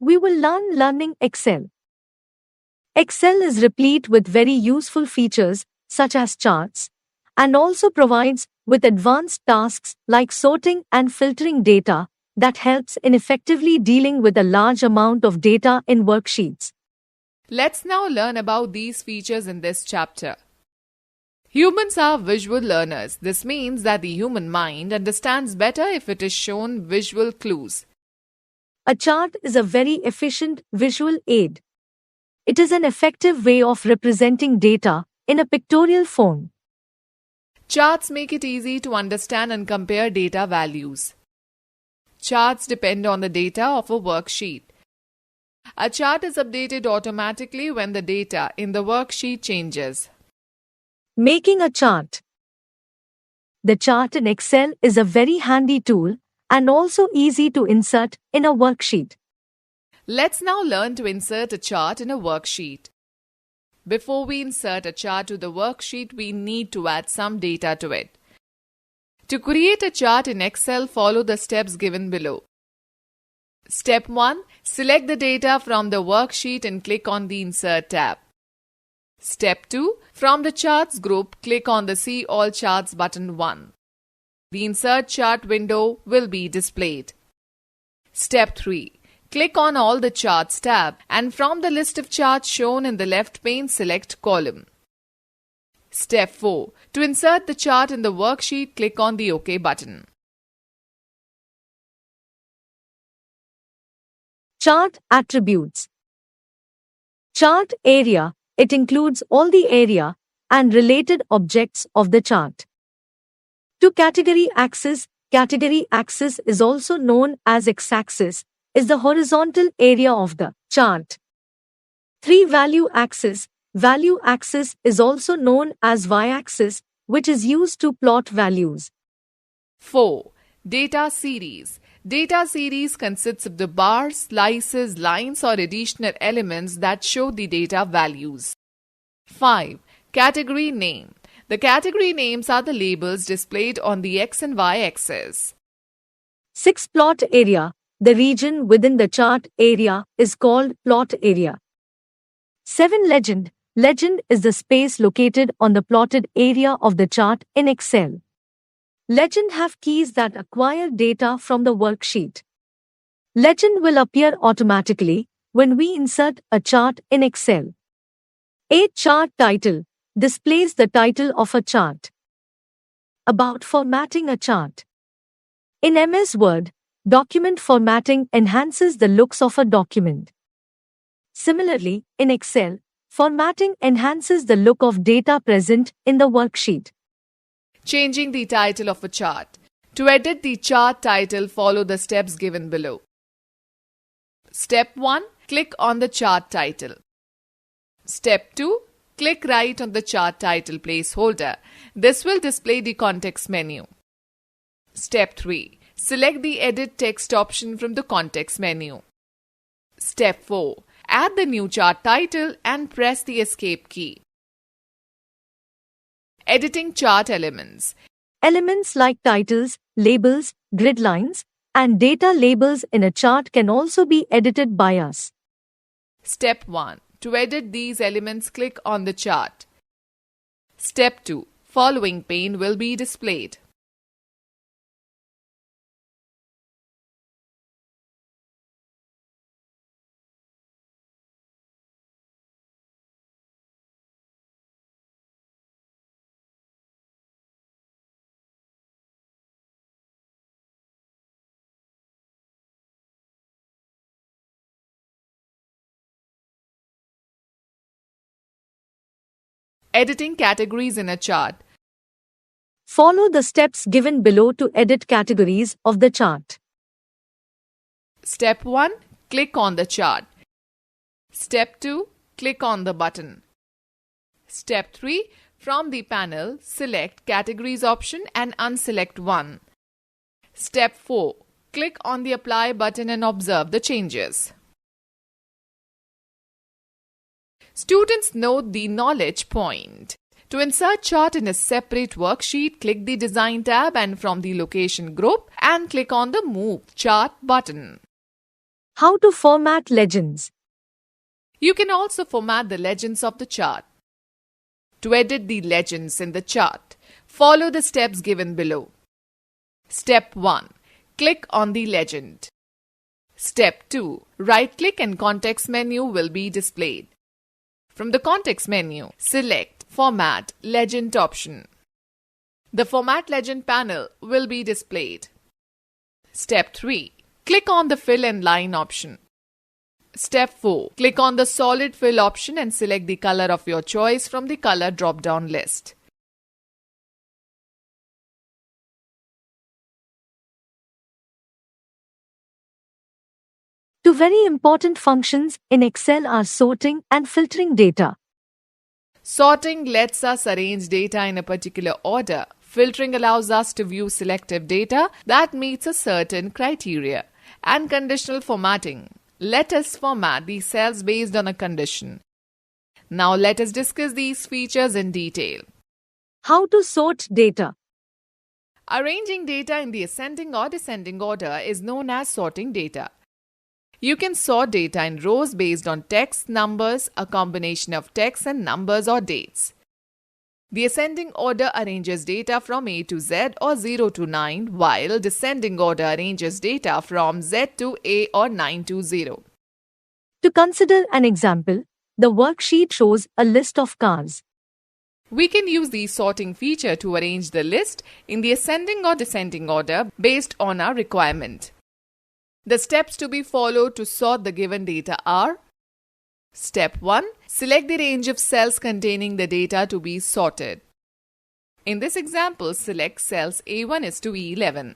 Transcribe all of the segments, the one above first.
we will learning Excel. Excel is replete with very useful features such as charts and also provides with advanced tasks like sorting and filtering data that helps in effectively dealing with a large amount of data in worksheets. Let's now learn about these features in this chapter. Humans are visual learners. This means that the human mind understands better if it is shown visual clues. A chart is a very efficient visual aid. It is an effective way of representing data in a pictorial form. Charts make it easy to understand and compare data values. Charts depend on the data of a worksheet. A chart is updated automatically when the data in the worksheet changes. Making a chart. The chart in Excel is a very handy tool and also easy to insert in a worksheet. Let's now learn to insert a chart in a worksheet. Before we insert a chart to the worksheet, we need to add some data to it. To create a chart in Excel, follow the steps given below. Step 1. Select the data from the worksheet and click on the Insert tab. Step 2. From the Charts group, click on the See All Charts button 1. The Insert Chart window will be displayed. Step 3. Click on All the Charts tab and from the list of charts shown in the left pane, select Column. Step 4. To insert the chart in the worksheet, click on the OK button. Chart attributes. Chart area. It includes all the area and related objects of the chart. To category axis is also known as x-axis, is the horizontal area of the chart. 3 value axis is also known as y-axis, which is used to plot values. 4. Data series. Data series consists of the bars, slices, lines or additional elements that show the data values. 5. Category name. The category names are the labels displayed on the X and Y axis. 6. Plot area. The region within the chart area is called plot area. 7. Legend. Legend is the space located on the plotted area of the chart in Excel. Legend have keys that acquire data from the worksheet. Legend will appear automatically when we insert a chart in Excel. 8. Chart title displays the title of a chart. About formatting a chart. In MS Word, document formatting enhances the looks of a document. Similarly, in Excel, formatting enhances the look of data present in the worksheet. Changing the title of a chart. To edit the chart title, follow the steps given below. Step 1. Click on the chart title. Step 2. Click right on the chart title placeholder. This will display the context menu. Step 3. Select the Edit Text option from the context menu. Step 4. Add the new chart title and press the Escape key. Editing chart elements. Elements like titles, labels, grid lines, and data labels in a chart can also be edited by us. Step 1. To edit these elements, click on the chart. Step 2. Following pane will be displayed. Editing categories in a chart. Follow the steps given below to edit categories of the chart. Step 1. Click on the chart. Step 2. Click on the button. Step 3. From the panel, select Categories option and unselect one. Step 4. Click on the Apply button and observe the changes. Students note the knowledge point. To insert chart in a separate worksheet, click the Design tab and from the Location group and click on the Move Chart button. How to format legends. You can also format the legends of the chart. To edit the legends in the chart, follow the steps given below. Step 1. Click on the legend. Step 2. Right-click and context menu will be displayed. From the context menu, select Format Legend option. The Format Legend panel will be displayed. Step 3. Click on the Fill and Line option. Step 4. Click on the Solid Fill option and select the color of your choice from the color drop-down list. Two very important functions in Excel are sorting and filtering data. Sorting lets us arrange data in a particular order. Filtering allows us to view selective data that meets a certain criteria. And conditional formatting. Let us format the cells based on a condition. Now let us discuss these features in detail. How to sort data. Arranging data in the ascending or descending order is known as sorting data. You can sort data in rows based on text, numbers, a combination of text and numbers or dates. The ascending order arranges data from A to Z or 0 to 9, while descending order arranges data from Z to A or 9 to 0. To consider an example, the worksheet shows a list of cars. We can use the sorting feature to arrange the list in the ascending or descending order based on our requirement. The steps to be followed to sort the given data are: Step 1. Select the range of cells containing the data to be sorted. In this example, select cells A1 is to E11.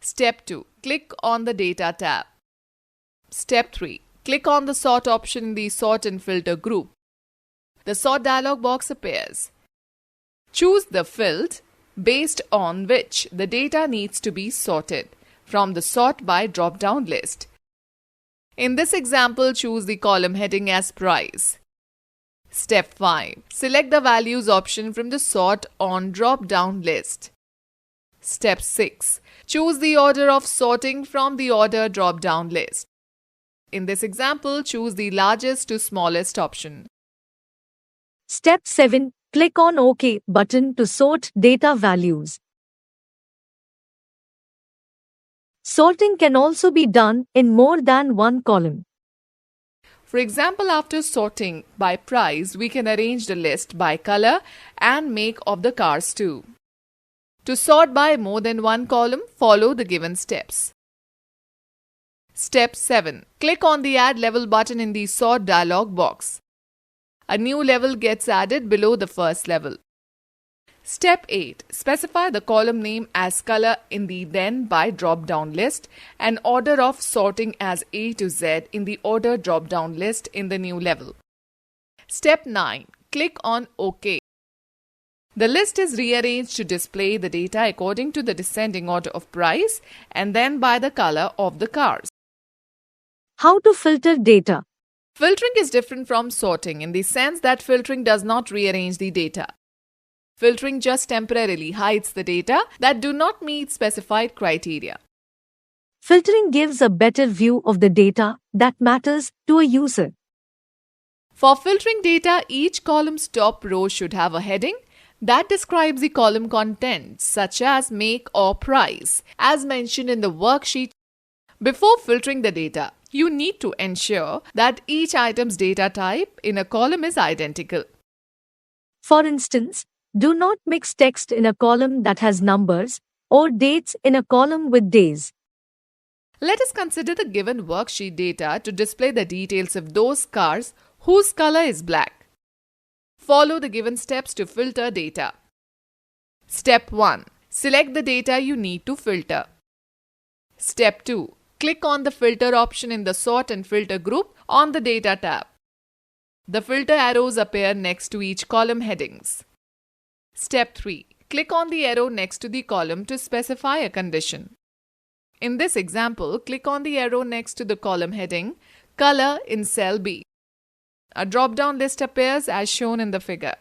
Step 2. Click on the Data tab. Step 3. Click on the Sort option in the Sort and Filter group. The Sort dialog box appears. Choose the field based on which the data needs to be sorted from the Sort by drop-down list. In this example, choose the column heading as Price. Step 5. Select the Values option from the Sort on drop-down list. Step 6. Choose the order of sorting from the Order drop-down list. In this example, choose the largest to smallest option. Step 7. Click on OK button to sort data values. Sorting can also be done in more than one column. For example, after sorting by price, we can arrange the list by color and make of the cars too. To sort by more than one column, follow the given steps. Step 7. Click on the Add Level button in the Sort dialog box. A new level gets added below the first level. Step 8. Specify the column name as color in the Then by drop-down list and order of sorting as A to Z in the Order drop-down list in the new level. Step 9. Click on OK. The list is rearranged to display the data according to the descending order of price and then by the color of the cars. How to filter data. Filtering is different from sorting in the sense that filtering does not rearrange the data. Filtering just temporarily hides the data that do not meet specified criteria. Filtering gives a better view of the data that matters to a user. For filtering data, each column's top row should have a heading that describes the column contents, such as make or price, as mentioned in the worksheet. Before filtering the data, you need to ensure that each item's data type in a column is identical. For instance, do not mix text in a column that has numbers or dates in a column with days. Let us consider the given worksheet data to display the details of those cars whose color is black. Follow the given steps to filter data. Step 1. Select the data you need to filter. Step 2. Click on the Filter option in the Sort and Filter group on the Data tab. The filter arrows appear next to each column headings. Step 3. Click on the arrow next to the column to specify a condition. In this example, click on the arrow next to the column heading, Color in cell B. A drop-down list appears as shown in the figure.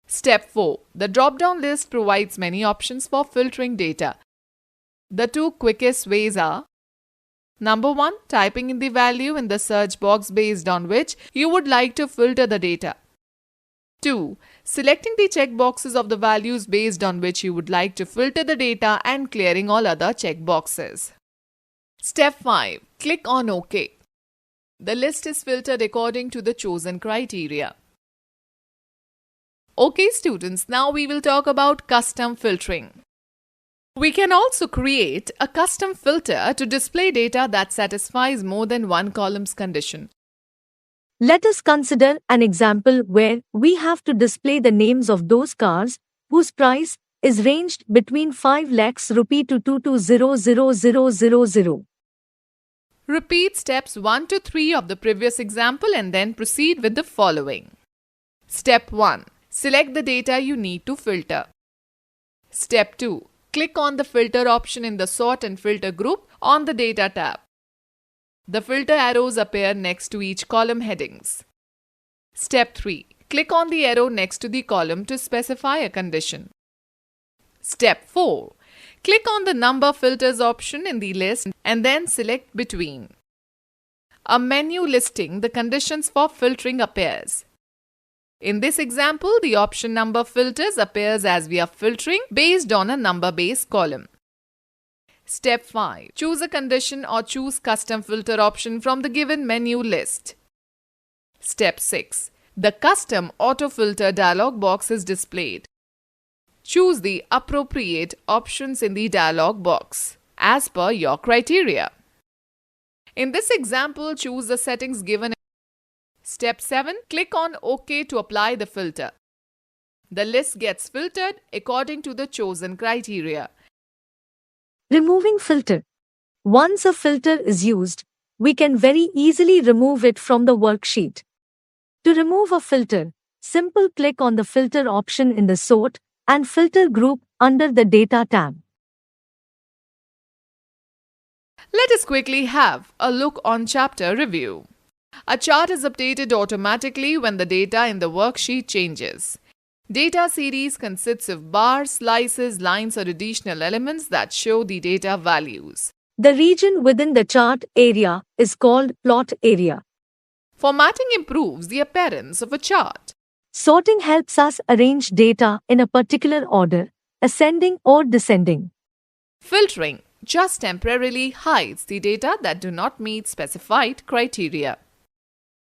Step 4. The drop-down list provides many options for filtering data. The two quickest ways are: Number 1. Typing in the value in the search box based on which you would like to filter the data. 2. Selecting the checkboxes of the values based on which you would like to filter the data and clearing all other checkboxes. Step 5. Click on OK. The list is filtered according to the chosen criteria. Okay students, now we will talk about custom filtering. We can also create a custom filter to display data that satisfies more than one column's condition. Let us consider an example where we have to display the names of those cars whose price is ranged between 5 lakhs rupee to 220,000. Repeat steps 1 to 3 of the previous example and then proceed with the following. Step 1. Select the data you need to filter. Step 2. Click on the filter option in the Sort and Filter group on the Data tab. The filter arrows appear next to each column headings. Step 3. Click on the arrow next to the column to specify a condition. Step 4. Click on the Number Filters option in the list and then select Between. A menu listing the conditions for filtering appears. In this example, the option Number Filters appears as we are filtering based on a number-based column. Step 5. Choose a condition or choose Custom Filter option from the given menu list. Step 6. The Custom Auto Filter dialog box is displayed. Choose the appropriate options in the dialog box as per your criteria. In this example, choose the settings given. Step 7. Click on OK to apply the filter. The list gets filtered according to the chosen criteria. Removing filter. Once a filter is used, we can very easily remove it from the worksheet. To remove a filter, simply click on the filter option in the Sort and Filter group under the Data tab. Let us quickly have a look on chapter review. A chart is updated automatically when the data in the worksheet changes. Data series consists of bars, slices, lines or additional elements that show the data values. The region within the chart area is called plot area. Formatting improves the appearance of a chart. Sorting helps us arrange data in a particular order, ascending or descending. Filtering just temporarily hides the data that do not meet specified criteria.